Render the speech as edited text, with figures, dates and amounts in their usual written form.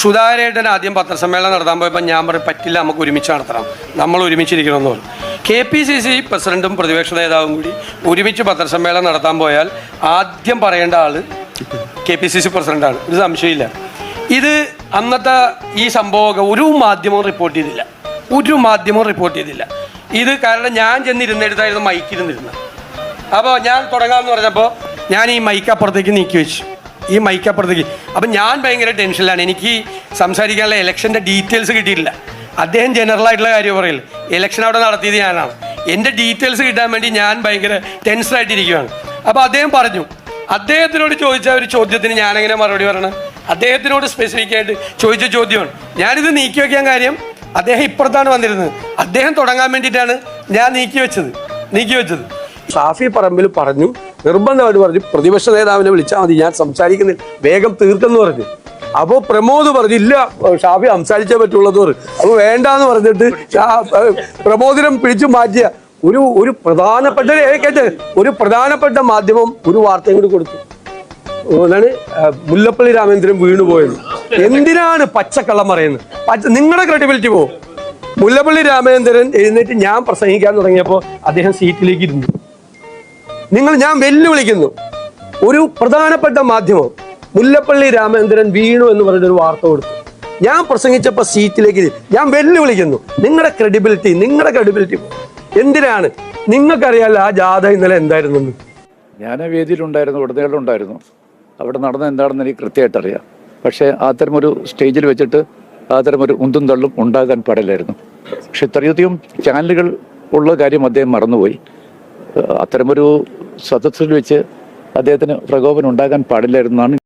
സുധാകരേട്ടൻ ആദ്യം പത്രസമ്മേളനം നടത്താൻ പോയപ്പോൾ ഞാൻ പറയും പറ്റില്ല, നമുക്ക് ഒരുമിച്ച് നടത്തണം, നമ്മൾ ഒരുമിച്ചിരിക്കണമെന്ന് പറഞ്ഞു. KPCC പ്രസിഡന്റും പ്രതിപക്ഷ നേതാവും കൂടി ഒരുമിച്ച് പത്രസമ്മേളനം നടത്താൻ പോയാൽ ആദ്യം പറയേണ്ട ആൾ KPCC പ്രസിഡന്റാണ്, ഒരു സംശയമില്ല. ഇത് അന്നത്തെ ഈ സംഭവമൊക്കെ ഒരു മാധ്യമവും റിപ്പോർട്ട് ചെയ്തില്ല, ഇത് കാരണം ഞാൻ ചെന്നിരുന്നിടത്തായിരുന്നു മൈക്കിരുന്നിരുന്നത്. അപ്പോൾ ഞാൻ തുടങ്ങാമെന്ന് പറഞ്ഞപ്പോൾ ഞാൻ ഈ മൈക്ക് അപ്പുറത്തേക്ക് നീക്കി വെച്ചു, അപ്പം ഞാൻ ഭയങ്കര ടെൻഷനിലാണ്. എനിക്ക് സംസാരിക്കാനുള്ള ഇലക്ഷൻ്റെ ഡീറ്റെയിൽസ് കിട്ടിയിട്ടില്ല. അദ്ദേഹം ജനറലായിട്ടുള്ള കാര്യം പറയില്ല, ഇലക്ഷൻ അവിടെ നടത്തിയത് ഞാനാണ്. എൻ്റെ ഡീറ്റെയിൽസ് കിട്ടാൻ വേണ്ടി ഞാൻ ഭയങ്കര ടെൻഷനായിട്ടിരിക്കുകയാണ്. അപ്പോൾ അദ്ദേഹം പറഞ്ഞു, അദ്ദേഹത്തിനോട് ചോദിച്ച ഒരു ചോദ്യത്തിന് ഞാനെങ്ങനെ മറുപടി പറയണം? അദ്ദേഹത്തിനോട് സ്പെസിഫിക് ആയിട്ട് ചോദിച്ച ചോദ്യമാണ്. ഞാനിത് നീക്കി വയ്ക്കാൻ കാര്യം, അദ്ദേഹം ഇപ്പുറത്താണ് വന്നിരുന്നത്, അദ്ദേഹം തുടങ്ങാൻ വേണ്ടിയിട്ടാണ് ഞാൻ നീക്കി വെച്ചത്. ഷാഫി പറമ്പിൽ പറഞ്ഞു, നിർബന്ധമായിട്ട് പറഞ്ഞു, പ്രതിപക്ഷ നേതാവിനെ വിളിച്ചാൽ മതി, ഞാൻ സംസാരിക്കുന്നില്ല, വേഗം തീർക്കെന്ന് പറഞ്ഞു. അപ്പോൾ പ്രമോദ് പറഞ്ഞു, ഇല്ല ഷാഫി സംസാരിച്ചേ പറ്റുള്ളത് പറഞ്ഞു. അപ്പോൾ വേണ്ടാന്ന് പറഞ്ഞിട്ട് പ്രമോദിനെ പിടിച്ചു മാറ്റിയ ഒരു പ്രധാനപ്പെട്ട മാധ്യമം ഒരു വാർത്തയും കൂടി കൊടുത്തു. അതാണ് മുല്ലപ്പള്ളി രാമചന്ദ്രൻ വീണുപോയത്. എന്തിനാണ് പച്ചക്കള്ളം പറയുന്നത്? നിങ്ങളുടെ ക്രെഡിബിലിറ്റി പോകും. മുല്ലപ്പള്ളി രാമചന്ദ്രൻ എഴുന്നേറ്റ് ഞാൻ പ്രസംഗിക്കാൻ തുടങ്ങിയപ്പോൾ അദ്ദേഹം സീറ്റിലേക്ക് ഇരുന്നു. ഞാൻ വെല്ലുവിളിക്കുന്നു, ഒരു പ്രധാനപ്പെട്ട മാധ്യമം മുല്ലപ്പള്ളി രാമചന്ദ്രൻ വീണു എന്ന് പറഞ്ഞൊരു വാർത്ത കൊടുത്തു. ഞാൻ പ്രസംഗിച്ചപ്പോൾ സീറ്റിലേക്ക് ഞാൻ വെല്ലുവിളിക്കുന്നു. നിങ്ങളുടെ ക്രെഡിബിലിറ്റി എന്തിനാണ്? നിങ്ങൾക്കറിയാലോ ആ ജാഥ ഇന്നലെ എന്തായിരുന്നു? ഞാൻ വേദിയിലുണ്ടായിരുന്നു, ഉടനീളമുണ്ടായിരുന്നു. അവിടെ നടന്ന എന്താണെന്ന് എനിക്ക് കൃത്യമായിട്ട് അറിയാം. പക്ഷേ അത്തരമൊരു സ്റ്റേജിൽ വെച്ചിട്ട് അത്തരമൊരു ഉന്തും തള്ളും ഉണ്ടാകാൻ പാടില്ലായിരുന്നു. പക്ഷെ ഇത്രയധികം ചാനലുകൾ ഉള്ള കാര്യം അദ്ദേഹം മറന്നുപോയി. അത്തരമൊരു സദസ്സിൽ വെച്ച് അദ്ദേഹത്തിന് പ്രകോപനം ഉണ്ടാകാൻ പാടില്ലായിരുന്നാണ്